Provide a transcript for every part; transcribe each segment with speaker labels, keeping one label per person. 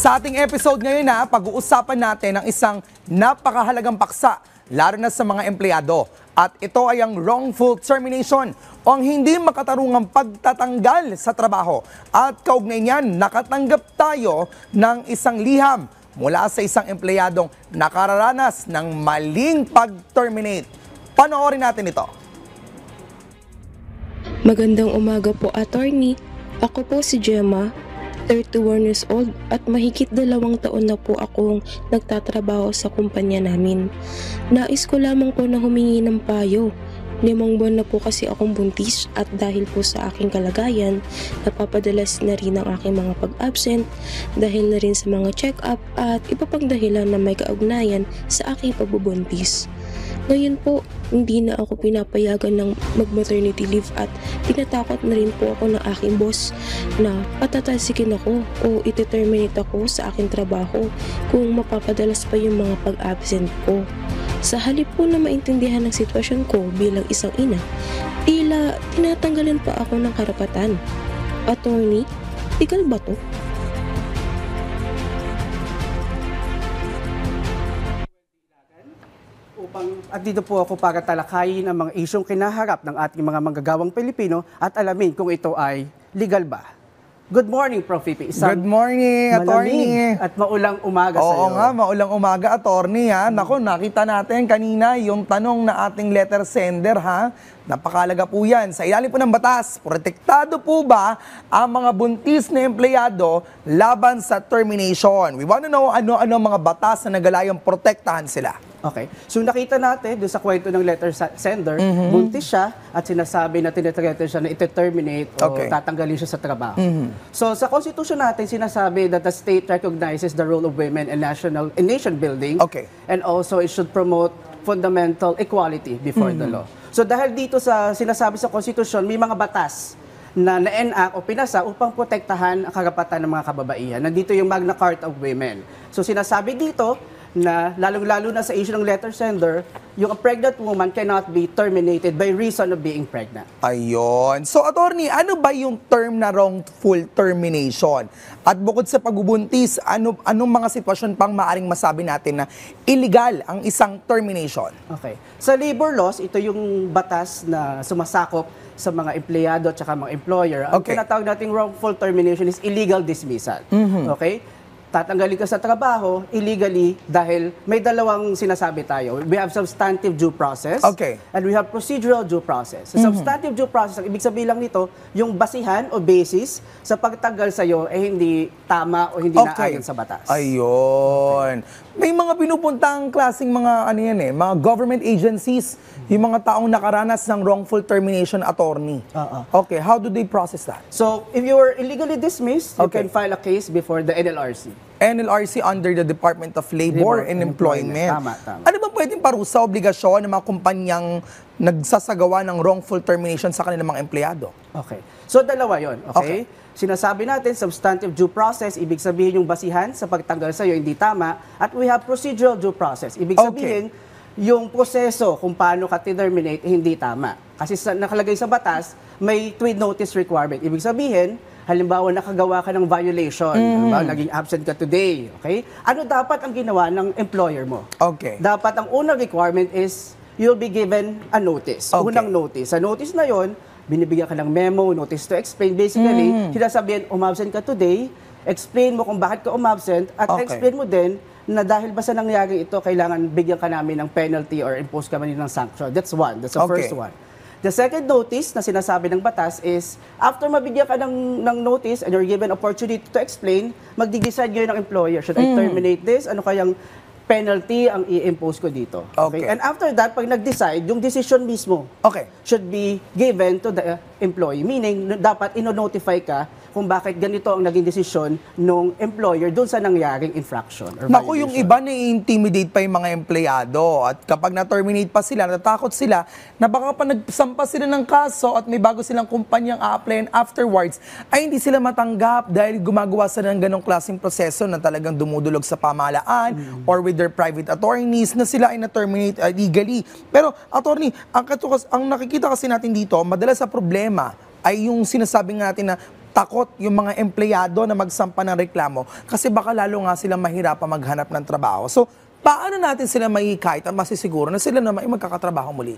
Speaker 1: Sa ating episode ngayon pag-uusapan natin ang isang napakahalagang paksa, lalo na sa mga empleyado. At ito ay ang wrongful termination o ang hindi makatarungang pagtatanggal sa trabaho. At kaugnay niyan, nakatanggap tayo ng isang liham mula sa isang empleyadong nakararanas ng maling pag-terminate. Panoorin natin ito.
Speaker 2: Magandang umaga po, attorney. Ako po si Gemma, 31 years old at mahigit 2 taon na po akong nagtatrabaho sa kumpanya namin. Nais ko lamang po na humingi ng payo. 5 buwan na po kasi akong buntis at dahil po sa aking kalagayan, napapadalas na rin ang aking mga pag-absent dahil na rin sa mga check-up at iba pang dahilan na may kaugnayan sa aking pagbubuntis. Ngayon po, hindi na ako pinapayagan ng mag-maternity leave at tinatakot na rin po ako ng aking boss na patatalsikin ako o ite-terminate ako sa aking trabaho kung mapapadalas pa yung mga pag-absent ko. Sa halip po na maintindihan ang sitwasyon ko bilang isang ina, tila tinatanggalan pa ako ng karapatan. Attorney, legal ba to?
Speaker 3: At dito po ako para talakayin ang mga isyong kinaharap ng ating mga manggagawang Pilipino at alamin kung ito ay legal ba. Good morning, Prof. Pipi.
Speaker 1: Good morning, attorney.
Speaker 3: At maulang umaga sa iyo.
Speaker 1: Oo nga, maulang umaga, attorney. Naku, nakita natin kanina yung tanong na ating letter sender, Napakalaga po yan. Sa ilalim po ng batas, protektado po ba ang mga buntis na empleyado laban sa termination? We want to know ano-ano mga batas na nagalayang protektahan sila.
Speaker 3: Okay. So nakita natin doon sa kwento ng letter sender, buntis siya at sinasabi na tinitreaten siya na ite-terminate o tatanggalin siya sa trabaho. So sa Constitution natin, sinasabi that the state recognizes the role of women in nation building and also it should promote fundamental equality before the law. So dahil dito sa sinasabi sa Constitution, may mga batas na na-enact o pinasa upang protektahan ang karapatan ng mga kababaihan. Nandito yung Magna Carta of Women. So sinasabi dito na lalong-lalo na sa issue ng letter sender, yung a pregnant woman cannot be terminated by reason of being pregnant.
Speaker 1: Ayun. So, attorney, ano ba yung term na wrongful termination? At bukod sa pagbubuntis, anong mga sitwasyon pang maaring masabi natin na illegal ang isang termination?
Speaker 3: Okay. Sa labor laws, ito yung batas na sumasakop sa mga empleyado at saka mga employer. Ang tinatawag nating wrongful termination is illegal dismissal. Okay? Tatanggalin ka sa trabaho illegally dahil may dalawang sinasabi tayo. We have substantive due process and we have procedural due process. Sa substantive due process, ang ibig sabihin lang nito, yung basihan o basis sa pagtanggal sa'yo ay hindi tama o hindi naayon sa batas.
Speaker 1: Ayun. May mga pinupuntang klaseng mga mga government agencies, yung mga taong nakaranas ng wrongful termination, attorney. Okay, how do they process that?
Speaker 3: So, if you were illegally dismissed, you can file a case before the NLRC.
Speaker 1: NLRC under the Department of Labor and Employment.
Speaker 3: Tama.
Speaker 1: Ano ba pwedeng parusa, obligasyon ng mga kumpanyang nagsasagawa ng wrongful termination sa kanilang mga empleyado?
Speaker 3: Okay. So, dalawa yon. Okay? Sinasabi natin, substantive due process, ibig sabihin yung basihan sa pagtanggal sa'yo hindi tama. At we have procedural due process. Ibig sabihin, yung proseso kung paano ka terminate hindi tama. Kasi nakalagay sa batas, may tweet notice requirement. Ibig sabihin, halimbawa nakagawa ka ng violation, halimbawa naging absent ka today, okay? Ano dapat ang ginawa ng employer mo? Dapat ang unang requirement is you'll be given a notice, unang notice. Sa notice na yon, binibigyan ka ng memo, notice to explain. Basically, sinasabihin, umabsent ka today, explain mo kung bakit ka umabsent at explain mo din na dahil ba sa nangyari ito, kailangan bigyan ka namin ng penalty or impose ka man ng sanction. That's one. That's the first one. The second notice na sinasabi ng batas is, after mabigyan ka ng notice and you're given opportunity to explain, magdi-decide ngayon ng employer, should I terminate this? Ano kayang penalty ang i-impose ko dito? And after that, pag nag-decide, yung decision mismo should be given to the employee. Meaning, dapat ino-notify ka kung bakit ganito ang naging desisyon ng employer doon sa nangyaring infraction or violation.
Speaker 1: Naku, yung iba na-intimidate pa yung mga empleyado at kapag na-terminate pa sila, natatakot sila na baka pa nagsampa sila ng kaso at may bago silang kumpanyang a-applyan afterwards, ay hindi sila matanggap dahil gumagawa sila ng ganong klaseng proseso na talagang dumudulog sa pamahalaan or with their private attorneys na sila ay na-terminate legally. Pero, attorney, ang nakikita kasi natin dito, madalas sa problema ay yung sinasabi natin na takot yung mga empleyado na magsampa ng reklamo kasi baka lalo nga sila mahirapan maghanap ng trabaho. So, paano natin sila mahihikayat at masisiguro na sila naman ay magkakatrabaho muli?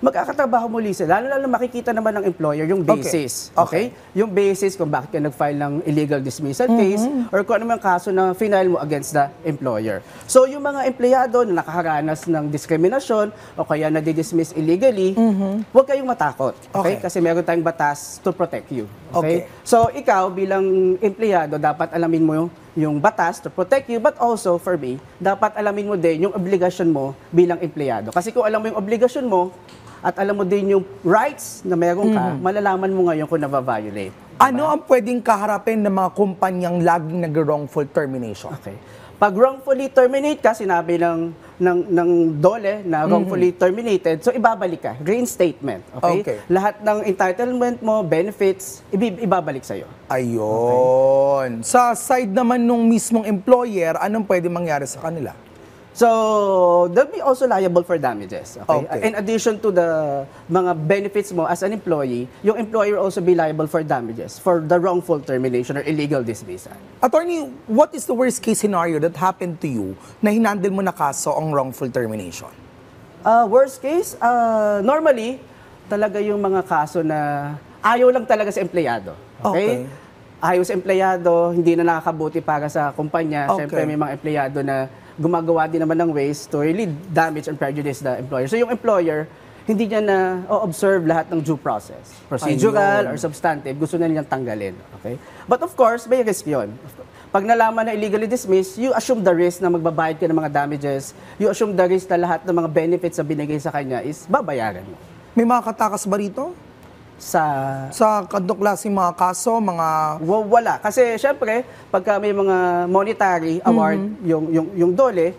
Speaker 3: Magkakatrabaho muli sila, lalo makikita naman ng employer yung basis. Okay? Yung basis kung bakit ka nag-file ng illegal dismissal case or kung ano mang kaso na final mo against the employer. So yung mga empleyado na nakakaranas ng diskriminasyon o kaya na-dismiss illegally, huwag kayong matakot. Okay? Kasi meron tayong batas to protect you. Okay? So ikaw bilang empleyado, dapat alamin mo yung batas to protect you, but also for me, dapat alamin mo din yung obligasyon mo bilang empleyado. Kasi kung alam mo yung obligasyon mo, at alam mo din yung rights na meron ka, malalaman mo ngayon kung na-violate. Diba?
Speaker 1: Ano ang pwedeng kaharapin ng mga kumpanyang laging nag-wrongful termination?
Speaker 3: Okay. Pag wrongfully terminate ka, sinabi ng DOLE na wrongfully terminated, so ibabalik ka, reinstatement. Okay? Lahat ng entitlement mo, benefits, ibabalik sa'yo.
Speaker 1: Ayun. Sa side naman nung mismong employer, anong pwede mangyari sa kanila?
Speaker 3: So, they'll be also liable for damages. Okay? In addition to the mga benefits mo as an employee, yung employer will also be liable for damages for the wrongful termination or illegal dismissal.
Speaker 1: Attorney, what is the worst case scenario that happened to you na hinandle mo na kaso ang wrongful termination?
Speaker 3: Worst case, normally, talaga yung mga kaso na ayaw lang talaga sa empleyado. Okay? Ayaw sa empleyado, hindi na nakakabuti para sa kumpanya. Siyempre, may mga empleyado na gumagawa din naman ng ways to really damage and prejudice the employer. So yung employer, hindi niya na observe lahat ng due process. Procedural or substantive, gusto na niyang tanggalin. Okay? But of course, may risk yun. Pag nalaman na illegally dismissed, you assume the risk na magbabayad ka ng mga damages, you assume the risk na lahat ng mga benefits na binigay sa kanya is babayaran mo.
Speaker 1: May mga katakas ba rito? Sa kanto klaseng mga kaso, mga...
Speaker 3: Wala. Kasi syempre, pagka may mga monetary award, yung DOLE,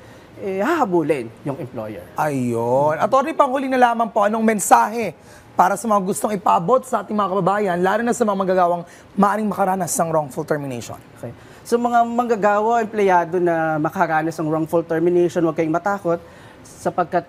Speaker 3: hahabulin yung employer.
Speaker 1: Ayun. Attorney, panghuli na lamang po, anong mensahe para sa mga gustong ipabot sa ating mga kababayan, lalo na sa mga manggagawang maaaring makaranas ng wrongful termination?
Speaker 3: Okay. So mga manggagawa, empleyado na makaranas ng wrongful termination, huwag kayong matakot sapagkat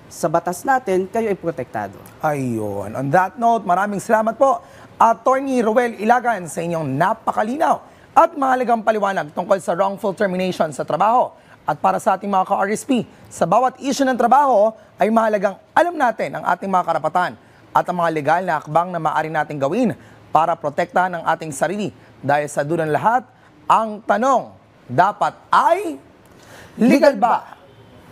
Speaker 3: sa batas natin, kayo ay protektado.
Speaker 1: Ayun. On that note, maraming salamat po, Attorney Roel Ilagan, sa inyong napakalinaw at mahalagang paliwanag tungkol sa wrongful termination sa trabaho. At para sa ating mga ka-RSP, sa bawat issue ng trabaho ay mahalagang alam natin ang ating mga karapatan at ang mga legal na akbang na maaari nating gawin para protektahan ang ating sarili. Dahil sa dulo ng lahat, ang tanong, dapat ay legal ba?